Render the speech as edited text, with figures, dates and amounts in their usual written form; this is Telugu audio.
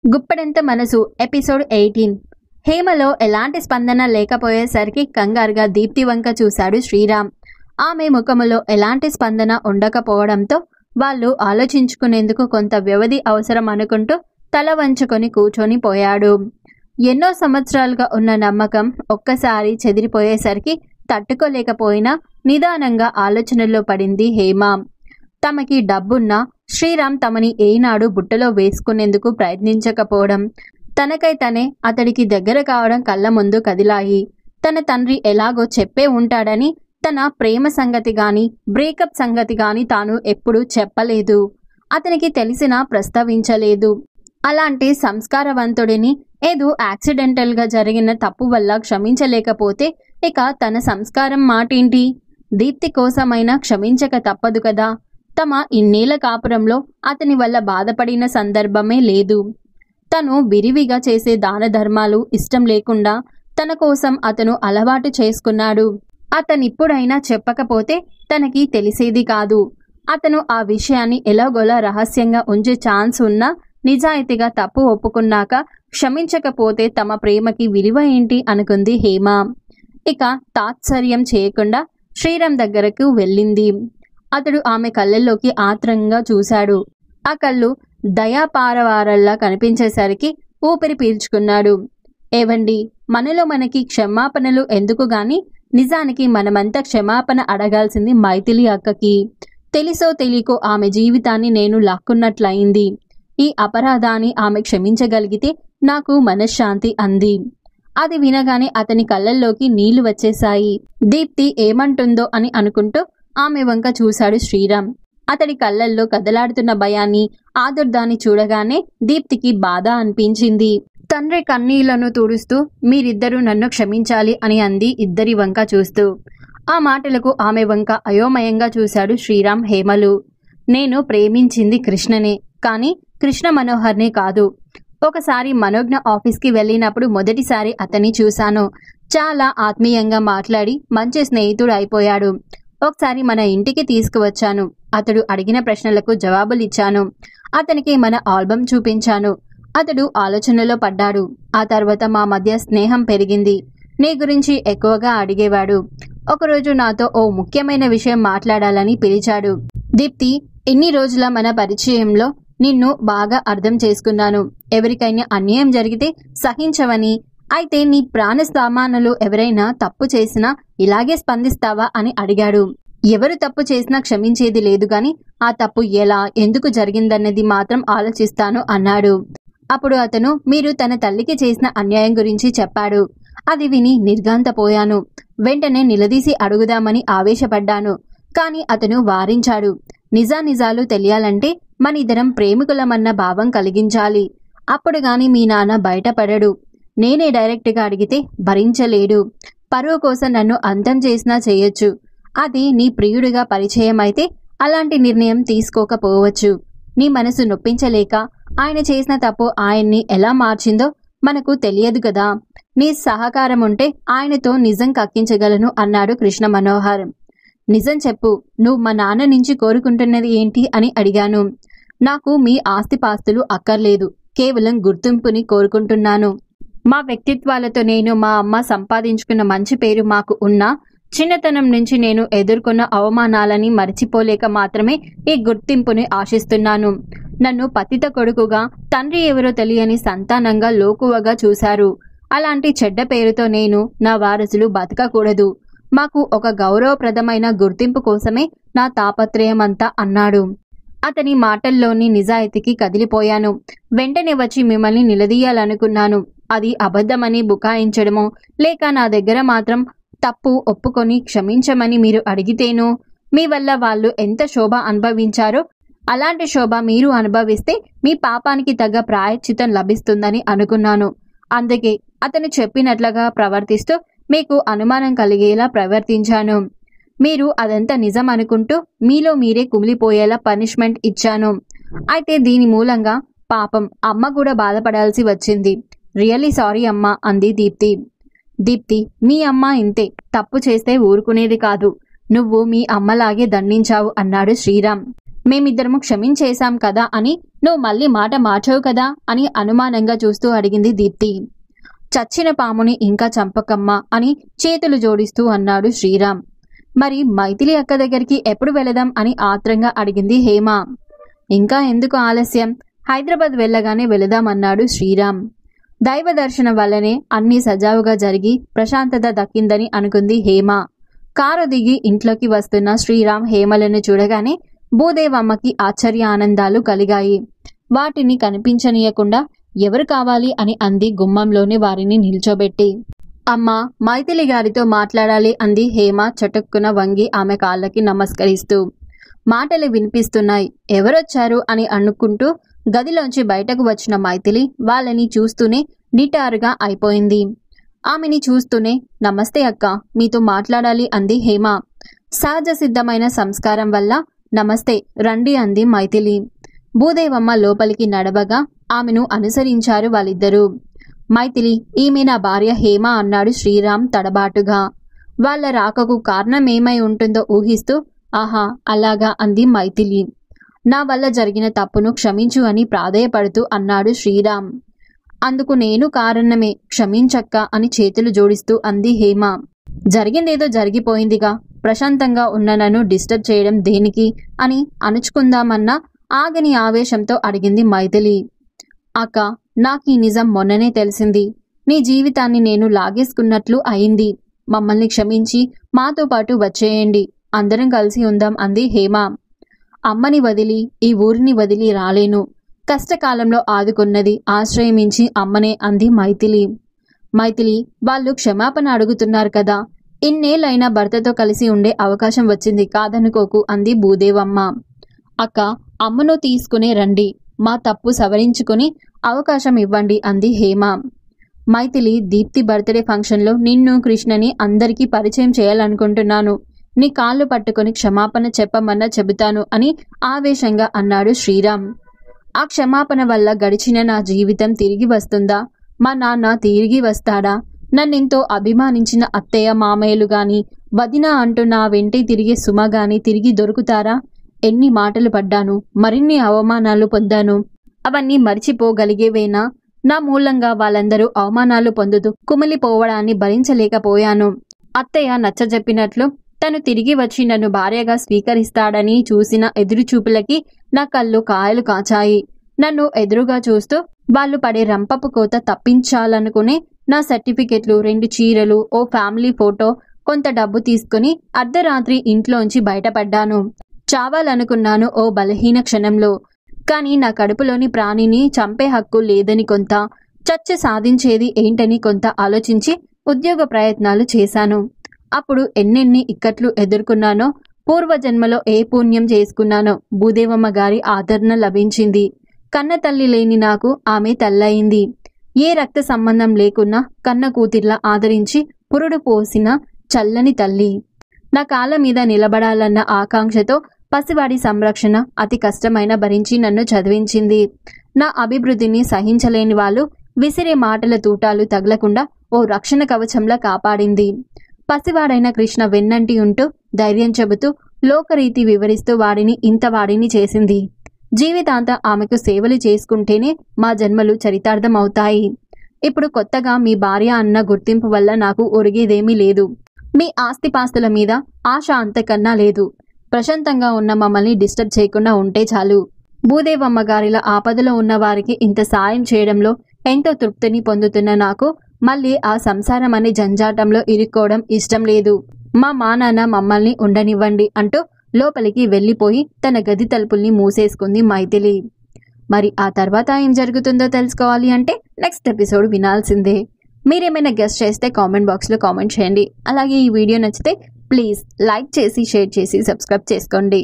గుప్పెడంత మనసు ఎపిసోడ్ 18. హేమలో ఎలాంటి స్పందన లేకపోయేసరికి కంగారుగా దీప్తి వంక చూశాడు శ్రీరామ్. ఆమె ముఖములో ఎలాంటి స్పందన ఉండకపోవడంతో వాళ్ళు ఆలోచించుకునేందుకు కొంత వ్యవధి అవసరం అనుకుంటూ తల వంచుకొని కూర్చొని పోయాడు. ఎన్నో సంవత్సరాలుగా ఉన్న నమ్మకం ఒక్కసారి చెదిరిపోయేసరికి తట్టుకోలేకపోయినా నిదానంగా ఆలోచనల్లో పడింది హేమ. తమకి డబ్బున్నా శ్రీరామ్ తమని ఏనాడు బుట్టలో వేసుకునేందుకు ప్రయత్నించకపోవడం, తనకై తనే అతడికి దగ్గర కావడం కళ్ళ ముందు కదిలాయి. తన తండ్రి ఎలాగో చెప్పే ఉంటాడని తన ప్రేమ సంగతి గాని బ్రేకప్ సంగతి గాని తాను ఎప్పుడూ చెప్పలేదు. అతనికి తెలిసినా ప్రస్తావించలేదు. అలాంటి సంస్కారవంతుడిని ఏదో యాక్సిడెంటల్గా జరిగిన తప్పు వల్ల క్షమించలేకపోతే ఇక తన సంస్కారం మాటేంటి? దీప్తి కోసమైనా క్షమించక తప్పదు కదా. తమ ఇన్నేళ్ల కాపురంలో అతని వల్ల బాధపడిన సందర్భమే లేదు. తను విరివిగా చేసే దాన ధర్మాలు ఇష్టం లేకుండా తన కోసం అతను అలవాటు చేసుకున్నాడు. అతనిప్పుడైనా చెప్పకపోతే తనకి తెలిసేది కాదు. అతను ఆ విషయాన్ని ఎలాగోలా రహస్యంగా ఉంచే ఛాన్స్ ఉన్నా నిజాయితీగా తప్పు ఒప్పుకున్నాక క్షమించకపోతే తమ ప్రేమకి విలువ ఏంటి అనుకుంది హేమ. ఇక తాత్సర్యం చేయకుండా శ్రీరామ్ దగ్గరకు వెళ్ళింది. అతడు ఆమె కళ్ళల్లోకి ఆత్రంగా చూశాడు. ఆ కళ్ళు దయాపారవారల్లా కనిపించేసరికి ఊపిరి పీల్చుకున్నాడు. ఏవండి, మనలో మనకి క్షమాపణలు ఎందుకు గాని నిజానికి మనమంతా క్షమాపణ అడగాల్సింది మైథిలి అక్కకి. తెలిసో తెలియకో ఆమె జీవితాన్ని నేను లాక్కున్నట్లయింది. ఈ అపరాధాన్ని ఆమె క్షమించగలిగితే నాకు మనశ్శాంతి అంది. అది వినగానే అతని కళ్ళల్లోకి నీళ్లు వచ్చేశాయి. దీప్తి ఏమంటుందో అని అనుకుంటూ ఆమె వంక చూశాడు శ్రీరామ్. అతడి కళ్ళల్లో కదలాడుతున్న భయాన్ని, ఆదుర్దాన్ని చూడగానే దీప్తికి బాధ అనిపించింది. తండ్రి కన్నీళ్లను తుడుస్తూ మీరిద్దరూ నన్ను క్షమించాలి అని అంది ఇద్దరి వంక చూస్తూ. ఆ మాటలకు ఆమె వంక అయోమయంగా చూశాడు శ్రీరామ్ హేమలు. నేను ప్రేమించింది కృష్ణనే, కానీ కృష్ణ మనోహర్నే కాదు. ఒకసారి మనోజ్ఞ ఆఫీస్కి వెళ్ళినప్పుడు మొదటిసారి అతన్ని చూశాను. చాలా ఆత్మీయంగా మాట్లాడి మంచి స్నేహితుడు అయిపోయాడు. ఒకసారి మన ఇంటికి తీసుకువచ్చాను. అతడు అడిగిన ప్రశ్నలకు జవాబులిచ్చాను. అతనికి మన ఆల్బమ్ చూపించాను. అతడు ఆలోచనలో పడ్డాడు. ఆ తర్వాత మా మధ్య స్నేహం పెరిగింది. నీ గురించి ఎక్కువగా అడిగేవాడు. ఒకరోజు నాతో ఓ ముఖ్యమైన విషయం మాట్లాడాలని పిలిచాడు. దీప్తి, ఎన్ని రోజుల మన పరిచయంలో నిన్ను బాగా అర్థం చేసుకున్నాను. ఎవరికైనా అన్యాయం జరిగితే సహించవని, అయితే నీ ప్రాణ సామానులు ఎవరైనా తప్పు చేసినా ఇలాగే స్పందిస్తావా అని అడిగాడు. ఎవరు తప్పు చేసినా క్షమించేది లేదు గాని ఆ తప్పు ఎలా, ఎందుకు జరిగిందన్నది మాత్రం ఆలోచిస్తాను అన్నాడు. అప్పుడు అతను మీరు తన తల్లికి చేసిన అన్యాయం గురించి చెప్పాడు. అది విని నిర్ఘాంతపోయాను. వెంటనే నిలదీసి అడుగుదామని ఆవేశపడ్డాను. కాని అతను వారించాడు. నిజానిజాలు తెలియాలంటే మనిద్దరం ప్రేమికులమన్న భావం కలిగించాలి. అప్పుడు గాని మీ నాన్న బయటపడడు. నేనే డైరెక్ట్గా అడిగితే భరించలేడు. పరువు కోసం నన్ను అంతం చేసినా చేయొచ్చు. అది నీ ప్రియుడిగా పరిచయం అయితే అలాంటి నిర్ణయం తీసుకోకపోవచ్చు. నీ మనసు నొప్పించలేక ఆయన చేసిన తప్పు ఆయన్ని ఎలా మార్చిందో మనకు తెలియదు కదా. నీ సహకారం ఉంటే ఆయనతో నిజం కక్కించగలను అన్నాడు కృష్ణ మనోహర్. నిజం చెప్పు, నువ్వు మా నాన్న నుంచి కోరుకుంటున్నది ఏంటి అని అడిగాను. నాకు మీ ఆస్తిపాస్తులు అక్కర్లేదు. కేవలం గుర్తింపుని కోరుకుంటున్నాను. మా వ్యక్తిత్వాలతో నేను మా అమ్మ సంపాదించుకున్న మంచి పేరు మాకు ఉన్నా చిన్నతనం నుంచి నేను ఎదుర్కొన్న అవమానాలని మర్చిపోలేక మాత్రమే ఈ గుర్తింపుని ఆశిస్తున్నాను. నన్ను పతిత కొడుకుగా, తండ్రి ఎవరో తెలియని సంతానంగా లోకువగా చూశారు. అలాంటి చెడ్డ పేరుతో నేను, నా వారసులు బతకకూడదు. మాకు ఒక గౌరవప్రదమైన గుర్తింపు కోసమే నా తాపత్రయమంతా అన్నాడు. అతని మాటల్లోని నిజాయితీకి కదిలిపోయాను. వెంటనే వచ్చి మిమ్మల్ని నిలదీయాలనుకున్నాను. అది అబద్ధమని బుకాయించడమో, లేక నా దగ్గర మాత్రం తప్పు ఒప్పుకొని క్షమించమని మీరు అడిగితేనో, మీ వల్ల వాళ్ళు ఎంత శోభ అనుభవించారో అలాంటి శోభ మీరు అనుభవిస్తే మీ పాపానికి తగ్గ ప్రాయశ్చితం లభిస్తుందని అనుకున్నాను. అందుకే అతను చెప్పినట్లుగా ప్రవర్తిస్తూ మీకు అనుమానం కలిగేలా ప్రవర్తించాను. మీరు అదంతా నిజం అనుకుంటూ మీలో మీరే కుమిలిపోయేలా పనిష్మెంట్ ఇచ్చాను. అయితే దీని మూలంగా పాపం అమ్మ కూడా బాధపడాల్సి వచ్చింది. రియల్లీ సారీ అమ్మా అంది దీప్తి. దీప్తి, మీ అమ్మ ఇంతే, తప్పు చేస్తే ఊరుకునేది కాదు. నువ్వు మీ అమ్మలాగే దండించావు అన్నాడు శ్రీరామ్. మేమిద్దరము క్షమించేశాం కదా అని నువ్వు మళ్ళీ మాట మార్చావు కదా అని అనుమానంగా చూస్తూ అడిగింది దీప్తి. చచ్చిన పాముని ఇంకా చంపకమ్మా అని చేతులు జోడిస్తూ అన్నాడు శ్రీరామ్. మరి మైథిలి అక్క దగ్గరికి ఎప్పుడు వెళదాం అని ఆత్రంగా అడిగింది హేమ. ఇంకా ఎందుకు ఆలస్యం, హైదరాబాద్ వెళ్ళగానే వెళదామన్నాడు శ్రీరామ్. దైవ దర్శనం వల్లనే అన్నీ సజావుగా జరిగి ప్రశాంతత దక్కిందని అనుకుంది హేమ. కారు దిగి ఇంట్లోకి వస్తున్న శ్రీరామ్ హేమలను చూడగానే భూదేవమ్మకి ఆశ్చర్య ఆనందాలు కలిగాయి. వాటిని కనిపించనీయకుండా ఎవరు కావాలి అని అంది గుమ్మంలోనే వారిని నిల్చోబెట్టి. అమ్మా, మైథిలి గారితో మాట్లాడాలి అంది హేమ చటుక్కున వంగి ఆమె కాళ్ళకి నమస్కరిస్తూ. మాటలు వినిపిస్తున్నాయి, ఎవరొచ్చారు అని అనుకుంటూ గదిలోంచి బయటకు వచ్చిన మైథిలి వాళ్ళని చూస్తూనే నిటారుగా అయిపోయింది. ఆమెని చూస్తూనే నమస్తే అక్క, మీతో మాట్లాడాలి అంది హేమ. సహజ సిద్ధమైన సంస్కారం వల్ల నమస్తే రండి అంది మైథిలి. భూదేవమ్మ లోపలికి నడవగా ఆమెను అనుసరించారు వాళ్ళిద్దరూ. మైథిలి, ఈమె నా భార్య హేమ అన్నాడు శ్రీరామ్ తడబాటుగా. వాళ్ళ రాకకు కారణం ఏమై ఉంటుందో ఊహిస్తూ ఆహా అలాగా అంది మైథిలి. నా వల్ల జరిగిన తప్పును క్షమించు అని ప్రాధేయపడుతూ అన్నాడు శ్రీరామ్. అందుకు నేను కారణమే, క్షమించక్క అని చేతులు జోడిస్తూ అంది హేమ. జరిగిందేదో జరిగిపోయిందిగా, ప్రశాంతంగా ఉన్న నన్ను డిస్టర్బ్ చేయడం దేనికి అని అణుచుకుందామన్నా ఆగని ఆవేశంతో అడిగింది మైథిలి. అక్క, నాకు ఈ నిజం మొన్ననే తెలిసింది. నీ జీవితాన్ని నేను లాగేసుకున్నట్లు అయింది. మమ్మల్ని క్షమించి మాతో పాటు వచ్చేయండి, అందరం కలిసి ఉందాం అంది హేమ. అమ్మని వదిలి ఈ ఊరిని వదిలి రాలేను. కష్టకాలంలో ఆదుకున్నది ఆశ్రయమించి అమ్మనే అంది మైథిలి. మైథిలి, వాళ్ళు క్షమాపణ అడుగుతున్నారు కదా, ఇన్నేళ్ళైనా భర్తతో కలిసి ఉండే అవకాశం వచ్చింది, కాదనుకోకు అంది భూదేవమ్మ. అక్క, అమ్మను తీసుకునే రండి, మా తప్పు సవరించుకుని అవకాశం ఇవ్వండి అంది హేమ. మైథిలి, దీప్తి బర్త్డే ఫంక్షన్లో నిన్ను కృష్ణని అందరికీ పరిచయం చేయాలనుకుంటున్నాను. నీ కాళ్ళు పట్టుకుని క్షమాపణ చెప్పమన్నా చెబుతాను అని ఆవేశంగా అన్నాడు శ్రీరామ్. ఆ క్షమాపణ వల్ల గడిచిన నా జీవితం తిరిగి వస్తుందా? మా నాన్న తిరిగి వస్తాడా? నన్నెంతో అభిమానించిన అత్తయ్య మామయ్యలు గాని, వదిన అంటూ నా వెంటే తిరిగే సుమ గాని తిరిగి దొరుకుతారా? ఎన్ని మాటలు పడ్డాను, మరిన్ని అవమానాలు పొందాను. అవన్నీ మర్చిపోగలిగేవేనా? నా మూలంగా వాళ్ళందరూ అవమానాలు పొందుతూ కుమిలిపోవడాన్ని భరించలేకపోయాను. అత్తయ్య నచ్చజెప్పినట్లు తను తిరిగి వచ్చి నన్ను భార్యగా స్వీకరిస్తాడని చూసిన ఎదురుచూపులకి నా కళ్ళు కాయలు కాచాయి. నన్ను ఎదురుగా చూస్తూ వాళ్ళు పడే రంపపు కోత తప్పించాలనుకునే నా సర్టిఫికెట్లు, 2 చీరలు, ఓ ఫ్యామిలీ ఫోటో, కొంత డబ్బు తీసుకుని అర్ధరాత్రి ఇంట్లోంచి బయటపడ్డాను. చావాలనుకున్నాను ఓ బలహీన క్షణంలో. కానీ నా కడుపులోని ప్రాణిని చంపే హక్కు లేదని కొంత, చచ్చి సాధించేది ఏంటని కొంత ఆలోచించి ఉద్యోగ ప్రయత్నాలు చేశాను. అప్పుడు ఎన్నెన్ని ఇక్కట్లు ఎదుర్కొన్నానో, పూర్వజన్మలో ఏ పుణ్యం చేసుకున్నానో భూదేవమ్మ గారి ఆదరణ లభించింది. కన్న తల్లి లేని నాకు ఆమె తల్లయింది. ఏ రక్త సంబంధం లేకున్నా కన్న కూతుర్లా ఆదరించి పురుడు పోసిన చల్లని తల్లి. నా కాళ్ళ మీద నిలబడాలన్న ఆకాంక్షతో పసివాడి సంరక్షణ అతి కష్టమైన భరించి నన్ను చదివించింది. నా అభివృద్ధిని సహించలేని వాళ్ళు విసిరే మాటల తూటాలు తగలకుండా ఓ రక్షణ కవచంలా కాపాడింది. పసివాడైన కృష్ణ వెన్నంటి ఉంటూ ధైర్యం చెబుతూ లోకరీతి వివరిస్తూ వాడిని ఇంత వాడిని చేసింది. జీవితాంతం ఆమెకు సేవలు చేసుకుంటేనే మా జన్మలు చరితార్థమవుతాయి. ఇప్పుడు కొత్తగా మీ భార్య అన్న గుర్తింపు వల్ల నాకు ఒరిగేదేమీ లేదు. మీ ఆస్తిపాస్తుల మీద ఆశ అంతకన్నా లేదు. ప్రశాంతంగా ఉన్న మమ్మల్ని డిస్టర్బ్ చేయకుండా ఉంటే చాలు. భూదేవమ్మ గారిలా ఆపదలో ఉన్న వారికి ఇంత సాయం చేయడంలో ఎంతో తృప్తిని పొందుతున్న నాకు మళ్ళీ ఆ సంసారం అనే జంజాటంలో ఇరుక్కోవడం ఇష్టం లేదు. మా నాన్న మమ్మల్ని ఉండనివ్వండి అంటూ లోపలికి వెళ్ళిపోయి తన గది తలుపుల్ని మూసేసుకుంది మైథిలి. మరి ఆ తర్వాత ఏం జరుగుతుందో తెలుసుకోవాలి అంటే నెక్స్ట్ ఎపిసోడ్ వినాల్సిందే. మీరేమైనా గెస్ట్ చేస్తే కామెంట్ బాక్స్లో కామెంట్ చేయండి. అలాగే ఈ వీడియో నచ్చితే ప్లీజ్ లైక్ చేసి, షేర్ చేసి, సబ్స్క్రైబ్ చేసుకోండి.